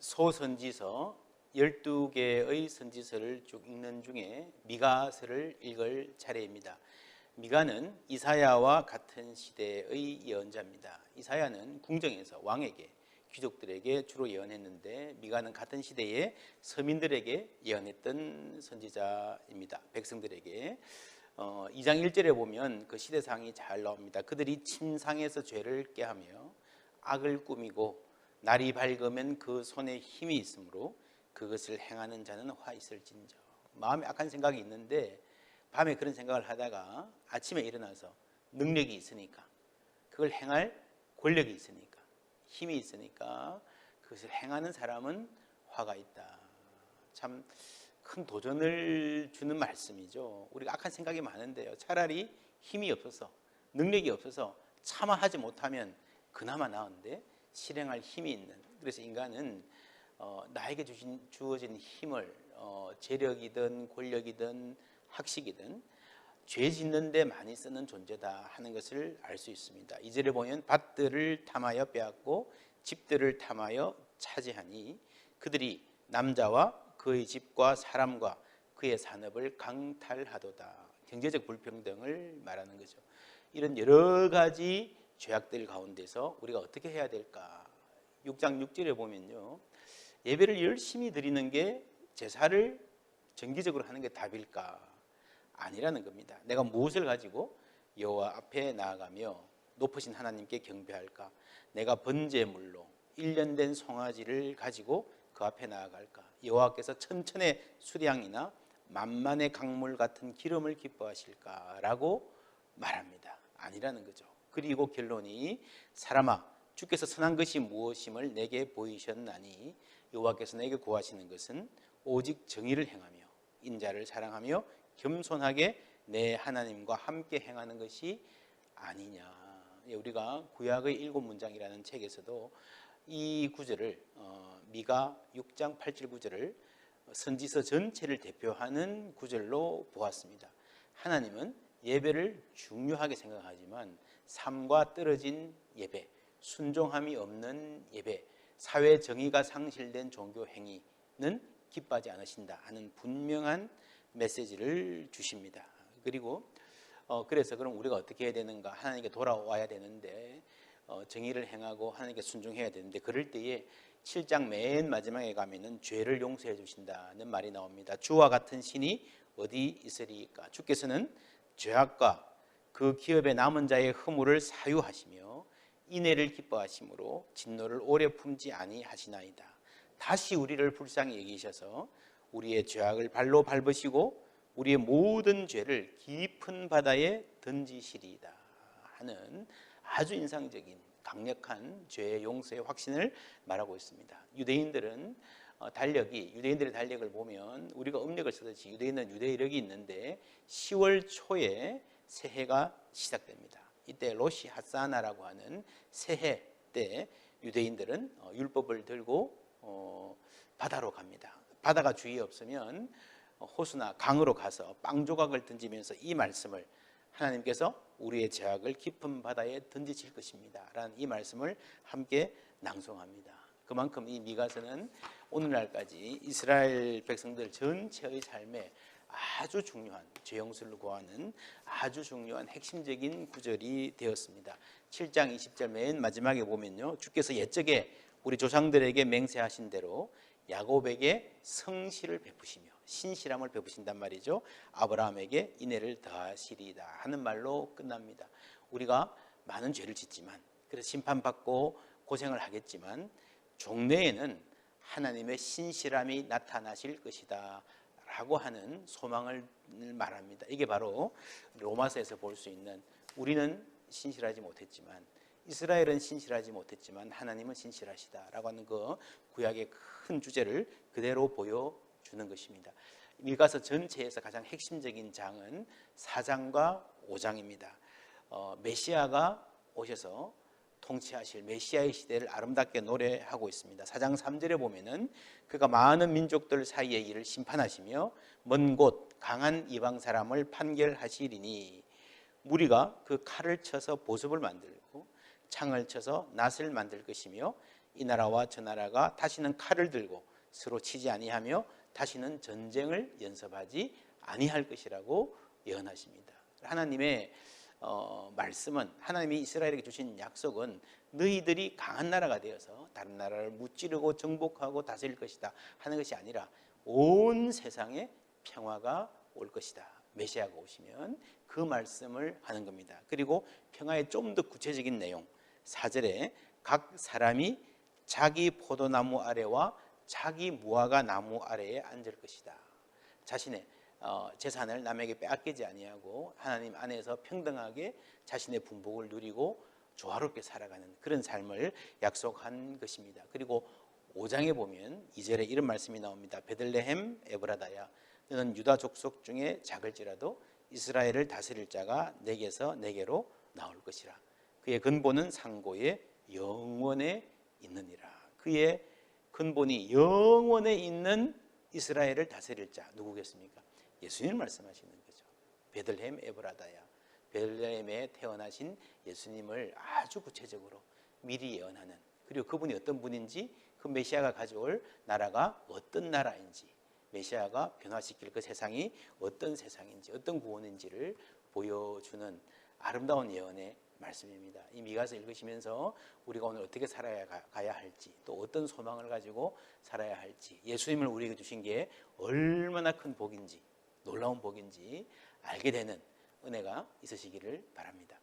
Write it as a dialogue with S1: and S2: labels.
S1: 소선지서 12개의 선지서를 쭉 읽는 중에 미가서를 읽을 차례입니다. 미가는 이사야와 같은 시대의 예언자입니다. 이사야는 궁정에서 왕에게, 귀족들에게 주로 예언했는데 미가는 같은 시대의 서민들에게 예언했던 선지자입니다. 백성들에게 2장 1절에 보면 그 시대상이 잘 나옵니다. 그들이 침상에서 죄를 꾀하며 악을 꾸미고 날이 밝으면 그 손에 힘이 있으므로 그것을 행하는 자는 화 있을진저. 마음에 악한 생각이 있는데 밤에 그런 생각을 하다가 아침에 일어나서 능력이 있으니까, 그걸 행할 권력이 있으니까, 힘이 있으니까 그것을 행하는 사람은 화가 있다. 참 큰 도전을 주는 말씀이죠. 우리가 악한 생각이 많은데요, 차라리 힘이 없어서, 능력이 없어서 차마 하지 못하면 그나마 나은데 실행할 힘이 있는, 그래서 인간은 나에게 주어진 힘을 재력이든 권력이든 학식이든 죄 짓는 데 많이 쓰는 존재다 하는 것을 알 수 있습니다. 2절에 보면 밭들을 탐하여 빼앗고 집들을 탐하여 차지하니 그들이 남자와 그의 집과 사람과 그의 산업을 강탈하도다. 경제적 불평등을 말하는 거죠. 이런 여러 가지 죄악들 가운데서 우리가 어떻게 해야 될까? 6장 6절에 보면요, 예배를 열심히 드리는 게, 제사를 정기적으로 하는 게 답일까? 아니라는 겁니다. 내가 무엇을 가지고 여호와 앞에 나아가며 높으신 하나님께 경배할까? 내가 번제물로 1년 된 송아지를 가지고 그 앞에 나아갈까? 여호와께서 천천의 수량이나 만만의 강물 같은 기름을 기뻐하실까? 라고 말합니다. 아니라는 거죠. 그리고 결론이, 사람아 주께서 선한 것이 무엇임을 내게 보이셨나니 여호와께서 내게 구하시는 것은 오직 정의를 행하며 인자를 사랑하며 겸손하게 내 하나님과 함께 행하는 것이 아니냐. 우리가 구약의 7문장이라는 책에서도 이 구절을, 미가 6장 8절 구절을 선지서 전체를 대표하는 구절로 보았습니다. 하나님은 예배를 중요하게 생각하지만 삶과 떨어진 예배, 순종함이 없는 예배, 사회 정의가 상실된 종교 행위는 기뻐하지 않으신다 하는 분명한 메시지를 주십니다. 그리고 그래서 그럼 우리가 어떻게 해야 되는가? 하나님께 돌아와야 되는데, 정의를 행하고 하나님께 순종해야 되는데, 그럴 때에 7장 맨 마지막에 가면은 죄를 용서해 주신다는 말이 나옵니다. 주와 같은 신이 어디 있으리까? 주께서는 죄악과 그 기업의 남은 자의 허물을 사유하시며 인애를 기뻐하심으로 진노를 오래 품지 아니하시나이다. 다시 우리를 불쌍히 여기셔서 우리의 죄악을 발로 밟으시고 우리의 모든 죄를 깊은 바다에 던지시리이다 하는 아주 인상적인 강력한 죄의 용서의 확신을 말하고 있습니다. 유대인들의 달력을 보면 우리가 음력을 쓰듯이 유대인은 유대력이 있는데 10월 초에 새해가 시작됩니다. 이때 로시 하사나라고 하는 새해 때 유대인들은 율법을 들고 바다로 갑니다. 바다가 주위에 없으면 호수나 강으로 가서 빵 조각을 던지면서 이 말씀을, 하나님께서 우리의 죄악을 깊은 바다에 던지실 것입니다 라는 이 말씀을 함께 낭송합니다. 그만큼 이 미가서는 오늘날까지 이스라엘 백성들 전체의 삶에 아주 중요한, 죄 용서를 구하는 아주 중요한 핵심적인 구절이 되었습니다. 7장 20절 맨 마지막에 보면요, 주께서 옛적에 우리 조상들에게 맹세하신 대로 야곱에게 성실을 베푸시며 신실함을 베푸신단 말이죠. 아브라함에게 인애를 더하시리이다 하는 말로 끝납니다. 우리가 많은 죄를 짓지만, 그래서 심판받고 고생을 하겠지만 종래에는 하나님의 신실함이 나타나실 것이다 라고 하는 소망을 말합니다. 이게 바로 로마서에서 볼 수 있는, 우리는 신실하지 못했지만, 이스라엘은 신실하지 못했지만 하나님은 신실하시다라고 하는 그 구약의 큰 주제를 그대로 보여주는 것입니다. 미가서 전체에서 가장 핵심적인 장은 4장과 5장입니다. 메시아가 오셔서 통치하실 메시아의 시대를 아름답게 노래하고 있습니다. 4장 3절에 보면은 그가 많은 민족들 사이의 일을 심판하시며 먼 곳 강한 이방 사람을 판결하시리니, 무리가 그 칼을 쳐서 보습을 만들고 창을 쳐서 낫을 만들 것이며 이 나라와 저 나라가 다시는 칼을 들고 서로 치지 아니하며 다시는 전쟁을 연습하지 아니할 것이라고 예언하십니다. 하나님의 말씀은, 하나님이 이스라엘에게 주신 약속은 너희들이 강한 나라가 되어서 다른 나라를 무찌르고 정복하고 다스릴 것이다 하는 것이 아니라 온 세상에 평화가 올 것이다. 메시아가 오시면 그 말씀을 하는 겁니다. 그리고 평화의 좀 더 구체적인 내용, 4절에 각 사람이 자기 포도나무 아래와 자기 무화과 나무 아래에 앉을 것이다. 자신의 재산을 남에게 빼앗기지 아니하고 하나님 안에서 평등하게 자신의 분복을 누리고 조화롭게 살아가는 그런 삶을 약속한 것입니다. 그리고 5장에 보면 2절에 이런 말씀이 나옵니다. 베들레헴 에브라다야, 너는 유다 족속 중에 작을지라도 이스라엘을 다스릴 자가 내게서 내게로 나올 것이라. 그의 근본은 상고에 영원에 있느니라. 그의 근본이 영원에 있는 이스라엘을 다스릴 자 누구겠습니까? 예수님을 말씀하시는 거죠. 베들레헴 에브라다야, 베들레헴에 태어나신 예수님을 아주 구체적으로 미리 예언하는, 그리고 그분이 어떤 분인지, 그 메시아가 가져올 나라가 어떤 나라인지, 메시아가 변화시킬 그 세상이 어떤 세상인지, 어떤 구원인지를 보여주는 아름다운 예언의 말씀입니다. 이 미가서 읽으시면서 우리가 오늘 어떻게 살아가야 할지, 또 어떤 소망을 가지고 살아야 할지, 예수님을 우리에게 주신 게 얼마나 큰 복인지, 놀라운 복인지 알게 되는 은혜가 있으시기를 바랍니다.